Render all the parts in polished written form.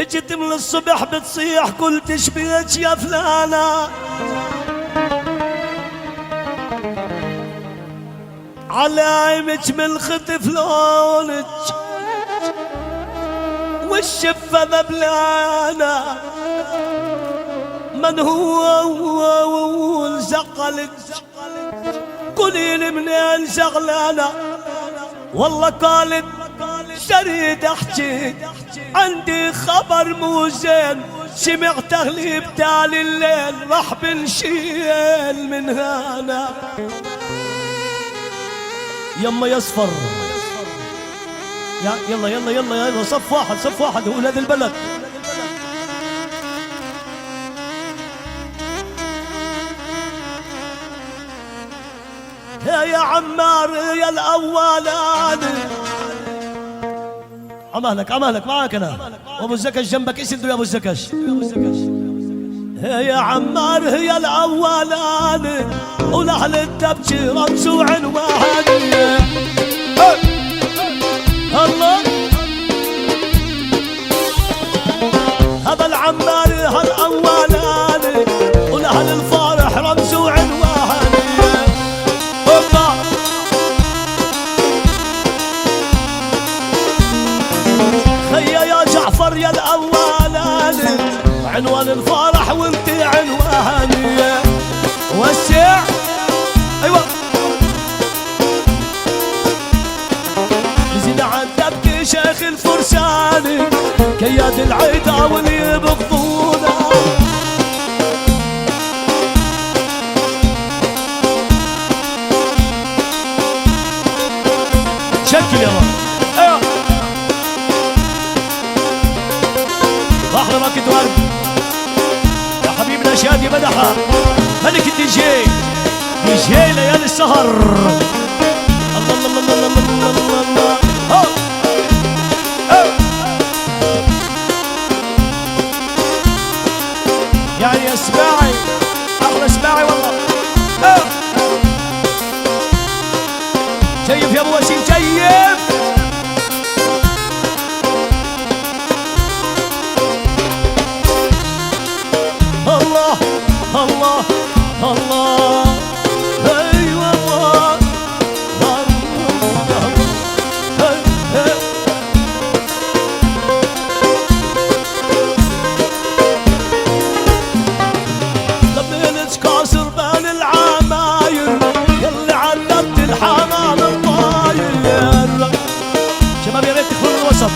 اجت من الصبح بتصيح قلت ايش بيك يا فلانة على عيمك من خطف لونك والشفة ذبلانة من هو زقلك قولي لي منين شغلانة والله قالت شريد احكي عندي خبر مو زين سمعته لي بتالي الليل راح بنشيل من هنا يما يصفر يلا يلا يلا يلا صف واحد هو ولاد البلد يا عمار يا الاولاني عمالك معاك انا وابو الزكش جنبك ايش انتوا يا ابو الزكش يا عمار هي الاولاني والاهل التبكي رمز وعنوان الله هذا العمار هالاولاني والاهل الفارح رمز وعنوان يا جعفر يا الاولاني عنوان الفرح وانت عنواني وسع ايوه زيد عن تبكي شيخ الفرساني كياد العيدا واللي يبغضونا شكل يا رب ايوه بحر ما كنت ورد يا حبيبنا شادي مدحة ملك الدي جي ليالي السهر الله الله الله الله الله الله الله يعني اسمعي احلى اسمعي والله شيف يا ابو وسيم شيف الله الله الله ايوه الله لبنت كاسر بين العماير يلي علمت الحمام الطاير شباب يا ريت تدخلوا الوسط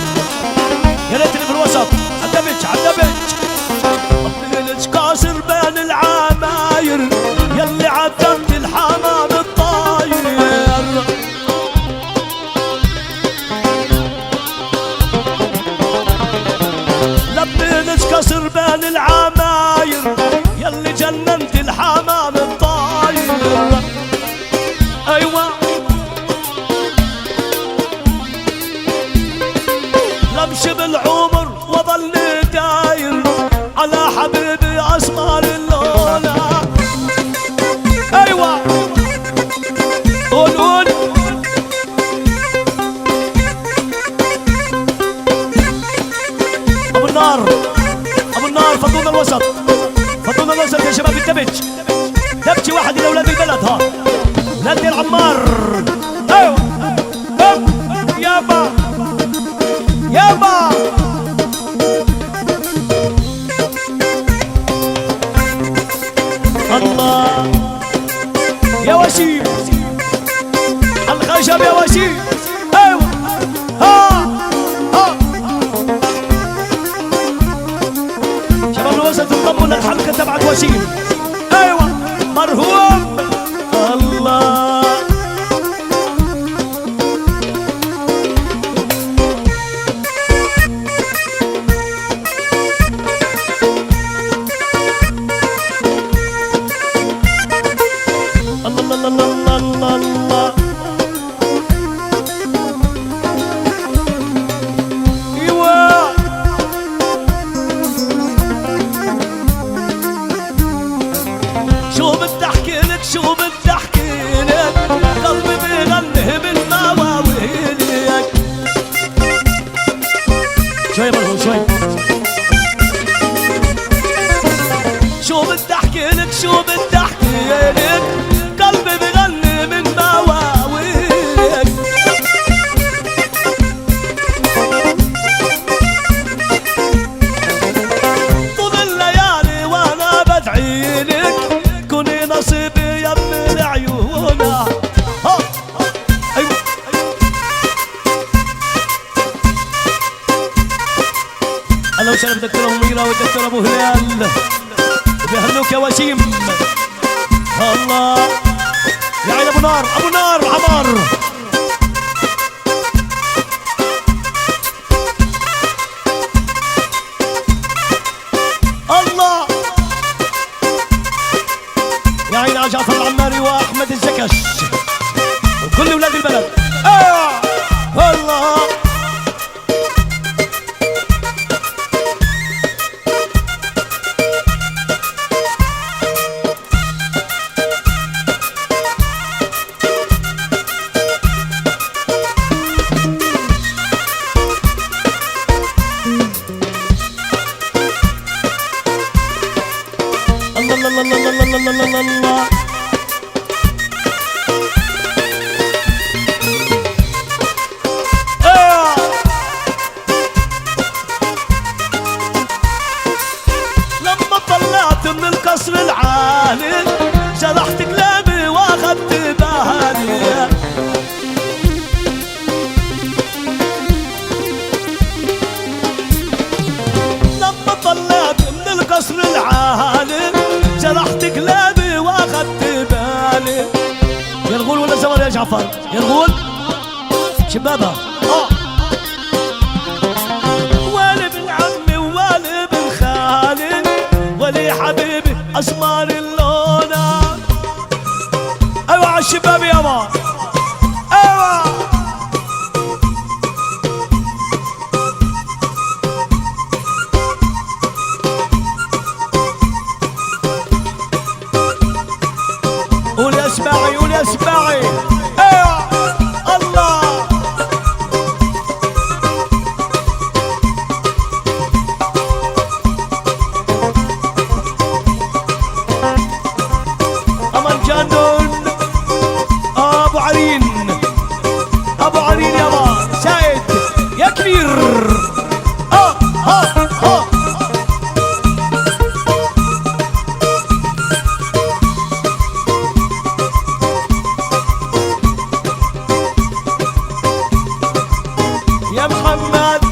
يا ريت اللي في الوسط عدبج كاسر بين العماير يلي عذبت الحمام الطاير لبنت كاسر بين العماير يلي جننت الحمام الطاير ايوه لمشي بالعمر وظلني داير على حبيبي اسمر اللونة ايوه قول ابو النار فضونا الوسط يا شباب التبج تبكي واحد من اولاد البلد ها ولاد العمار ايوه يابا الله يا وسيم الخشب يا وسيم ايوه ها شباب الوسط انضموا للحلقه تبعت وسيم ايوه مرهوم الله شوي مرهون شوي وسهلا بالدكتور ابو ميرا والدكتور ابو هلال بيهنوك يا وسيم. الله يا عين ابو نار ابو نار عمار. الله يا عين على جعفر العماري واحمد الزكش وكل ولاد البلد. الله الله الله الله الله الله الله. لما طلعت من القصر العالي جرحت كلامي واخدت بالي. لما طلعت من القصر العالي جرحت كلابي واخدت بالي. يرغول ولا زمر يا جعفر؟ يرغول شبابها. والي بن عمي والي بن خالي ولي حبيبي اسمار اللونة. ايوه على الشباب يابا ايوه. قولي اسمعي قولي اسمعي. ايوه الله امان جنون ابو عرين ابو عرين يابا سعيد يا كبير. يا محمد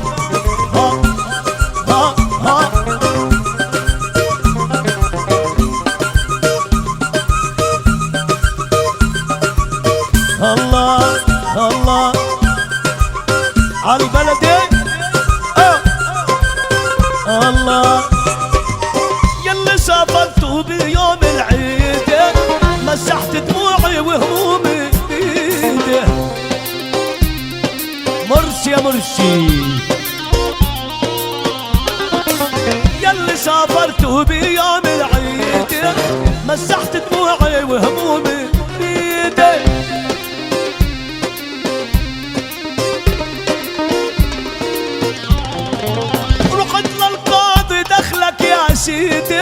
الله الله عالبلدي. الله يلي سافرتوا بيوم العيد مسحت دموعي وهمومي بيدي. مرسي يا مرسي يلي سافرتوا بيوم العيد مسحت دموعي وهمومي بيدي. رحت للقاضي دخلك يا سيدي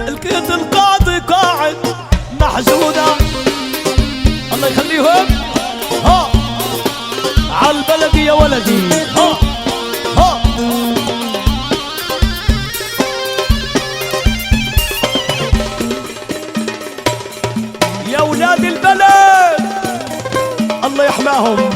لقيت القاضي قاعد محزونة. الله يخليهم عالبلدي يا ولدي. يا ولاد البلد الله يحماهم.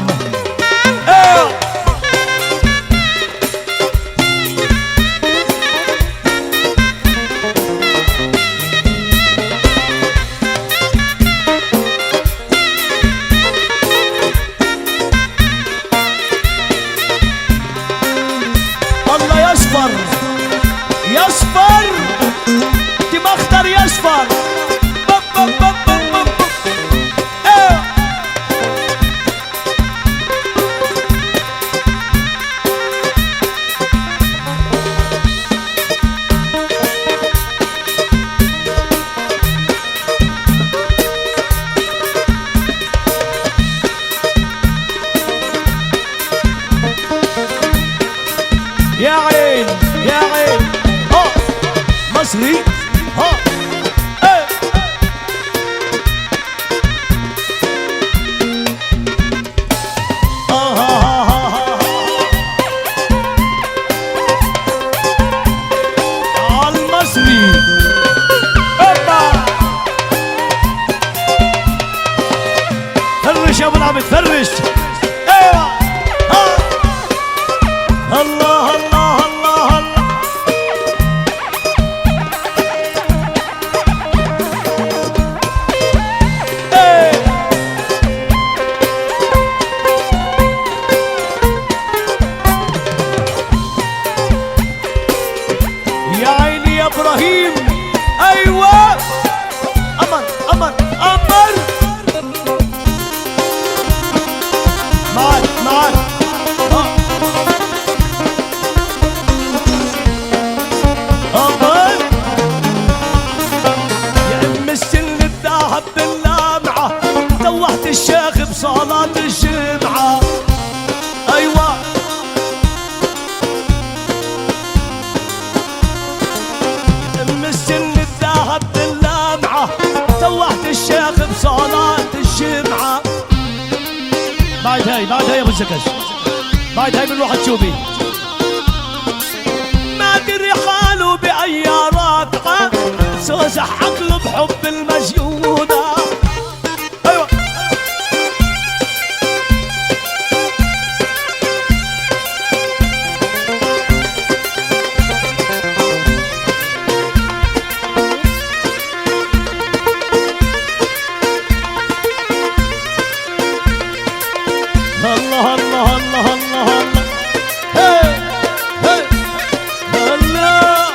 الله يصفر يصفر تمختر يصفر. يا عين يا عين مصري المصري. فرش يا ابو العبد فرش. ايوه الله الله الله الله. بعد هاي ابو الزكش، بعد هاي من واحد شوبي ما دري حاله باي رقعه سوسح عقله بحب المجيوده. ايوه الله الله الله الله الله هي هي الله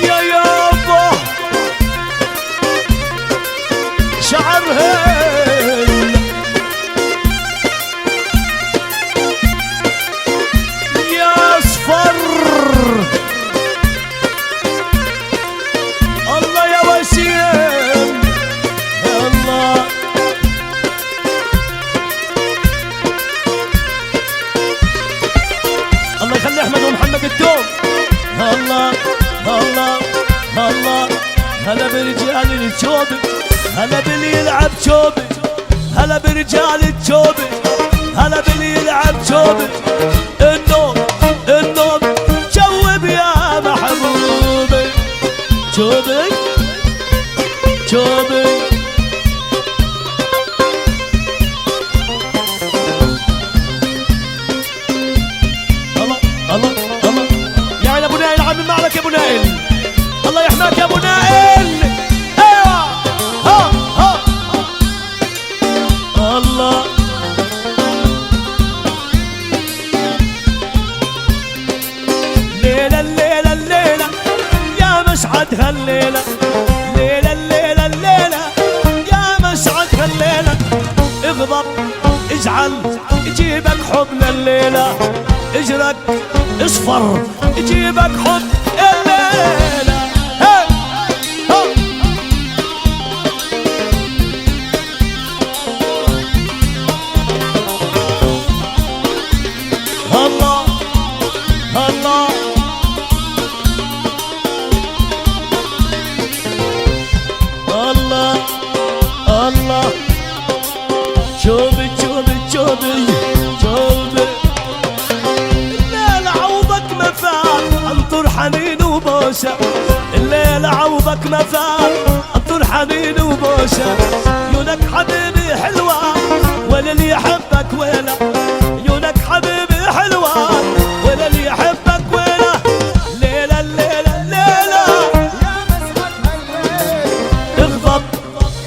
يا يابا شعر هيل يا اصفر الله يا وسيم الله الله يخلي احمد ومحمد الدوم. الله الله الله هلا برجال الشوبي، هلا باللي يلعب شوبي، هلا برجال الشوبي، هلا باللي يلعب شوبي. النوم النوم جوب يا محبوبي شوبي شوبي. الله الله الله يا عين ابو نائل، عم معك يا ابو نائل، الله يحماك يا ابو نائل. ايوه ها ها الله ليلة الليلة الليلة يا مسعد هالليلة، ليلة الليلة الليلة يا مسعد هالليلة. اغضب ازعل يجيبك حب الليلة، اجرك اصفر يجيبك حب الليلة. هي ها الله الله الله الله شوبي شوبي شوبي شوبي. الليل عوضك مفات انطر حنين وبوسه، الليل عوضك مفات انطر حنين وبوسه. عيونك حبيبي حلوه ولا اللي يحبك ولا، عيونك حبيبي حلوه ولا اللي يحبك ولا. ليله الليله الليله يا مسعد هالليل اغضب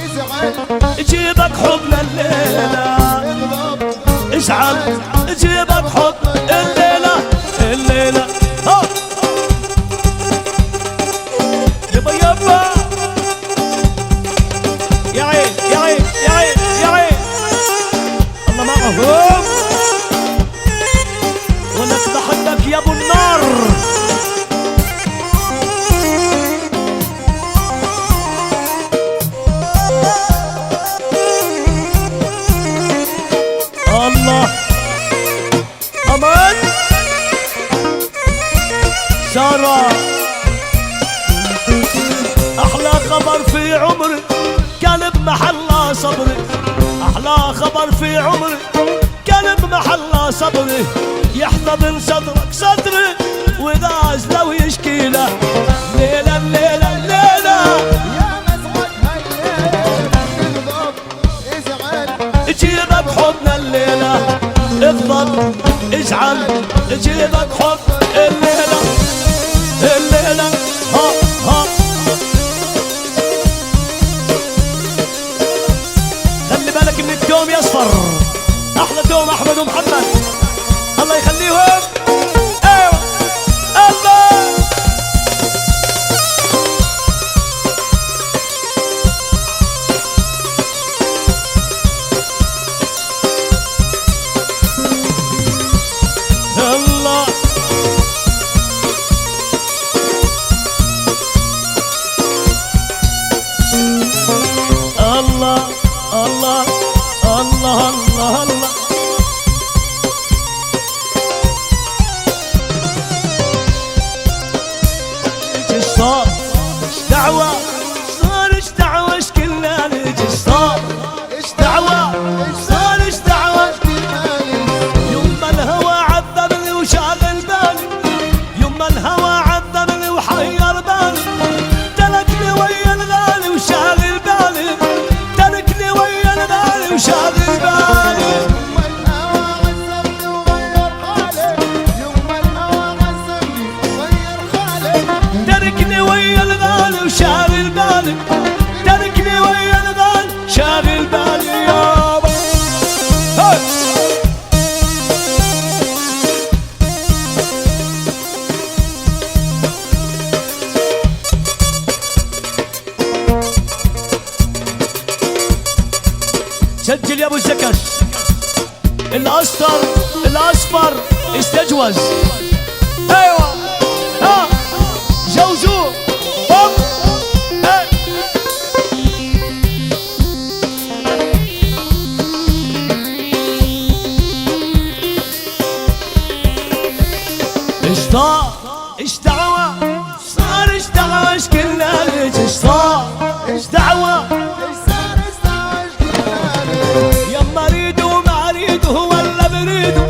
ازعل يجيبك حبنا الليله، اغضب ازعل يجيبك حب الليله الليله. ها يبا يبا يا عين يا عين يا عين يا عين الله معهم ولا تضحكك يا ابو النار. الله امان سارة احلى خبر في عمري كان بمحلة صبري، احلى خبر في عمري كان بمحلة صبري. يحتضن صدرك صدري وغاز لو يشكي له. ليلة الليلة الليلة يا مسعد هالليل اغضب ازعل يجيبك حبنا الليلة، اغضب ازعل يجيبك حب الليلة الليلة. ها ها خلي بالك من الدوم يصفر، احلى دوم احمد ومحمد الله يخليهم. ايوه الله الله الله الله الله الله الله صار ايش دعوة، صار ايش دعوة، ايش كلنا نجي صار ايش دعوة. مثل يا ابو الزكش الاصفر استجوز. ايوه ها جوزو بوم. ايه ايش صار ايش دعوة صار ايش دعوة ايش كنا ليش ايش صار ايش دعوة يما ريدو ما ريدو ولا بريدو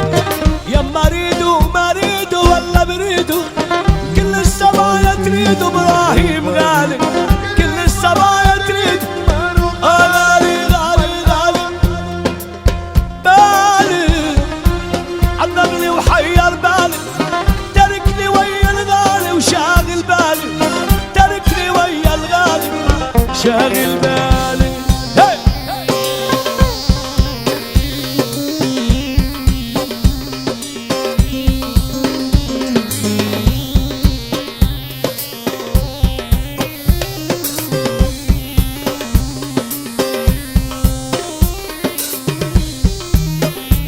يما ريدو ما ريدو ولا بريدو كل السرايا تريد ابراهيم غالي كل السرايا تريد غالي غالي غالي بالي عذبني وحير بالي تركني ويا الغالي وشاغل بالي تركني ويا الغالي شاغل بالي.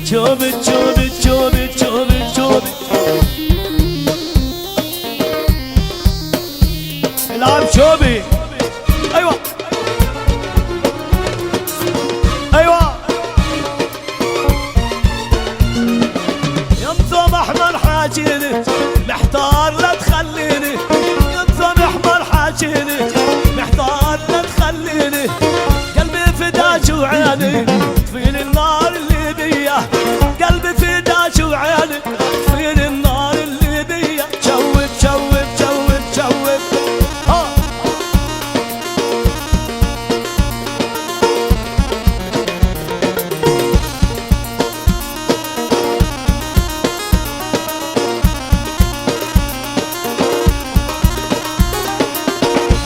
Chobit, chobit, chobit, chobit, chobit. العب شوبي. ايوه ايوه ينظم احمر حاجيني محتار لا تخليني ينظم احمر حاجيني محتار لا تخليني قلبي فداك وعيني طفيل النار اللي بيا قلبي فداك وعيني طفيل النار اللي بيا شوب شوب شوب شوب.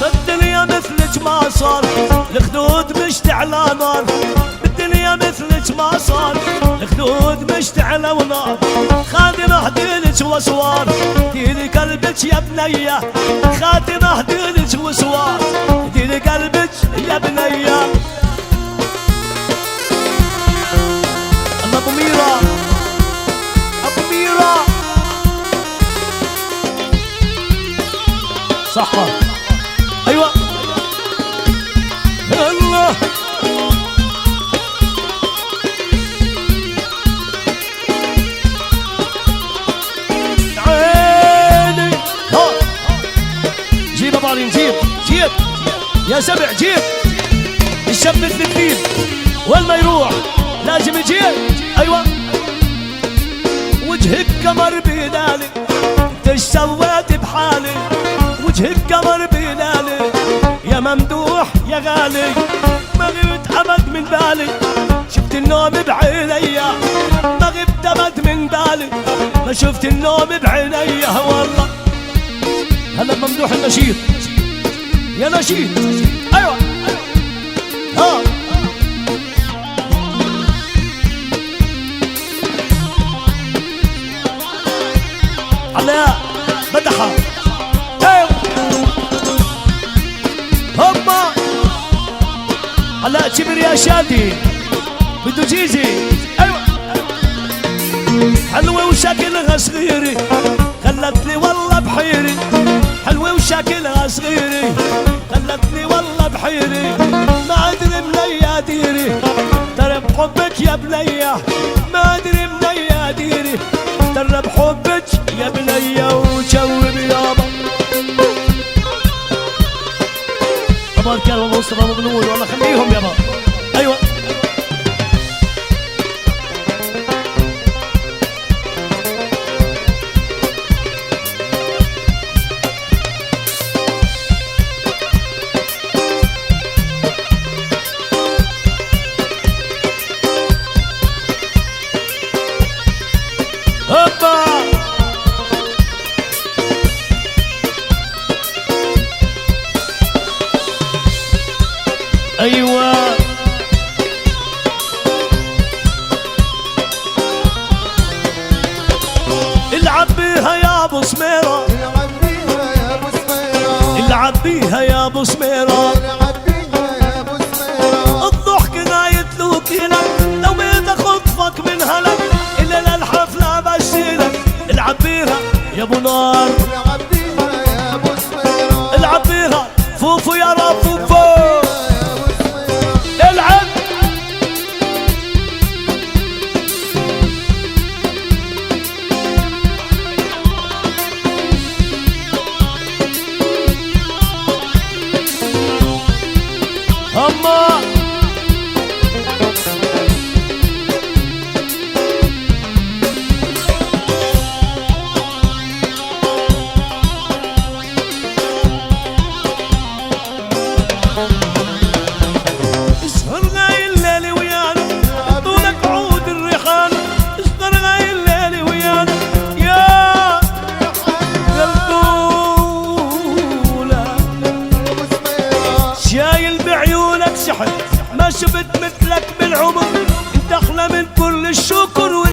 بالدنيا مثلك ما صار الخدود مشتعلة نار بالدنيا مثلك ما صار الخدود مشتعلة ونار خادم اهديلك وسوار ديري قلبك يا بنية خادم اهديلك وسوار ديري قلبك يا بنية. الله ابو ميرا ابو ميرا صحة. ايوه الله عيني ها جيب ابو علي جيب جيب يا سبع جيب الشاب مثل الفيل وين ما يروح لازم يجيب. ايوه وجهك قمر بلالي انت ايش سويت بحالي وجهك قمر بلالي يا ممدوح يا غالي ما غبت ابد من بالي شفت النوم بعينيا ما غبت ابد من بالي ما شفت النوم بعينيا والله. هلا ممدوح النشيد يا نشيد. ايوه ها علاء بدحة. ايوه هما علاء كبر يا شادي بده جيزي. ايوه حلوة وشكلها صغيري خلتني والله بحيري حلوة وشكلها صغيري خلتني والله بحيري ما ادري منيا ديري ترى بحبك يا بنية ما ادري منيا ديري ترى بحبك يا بنية وشوب يابا. طبعا كانوا مصطفى مبنول والله خليهم يابا. ايوه هوبا ايوه العب بيها يا ابو سميرة العب بيها يا ابو سميرة العب بيها يا ابو سميرة العب بيها يا ابو سميرة الضحك غاية لوكينا شفت مثلك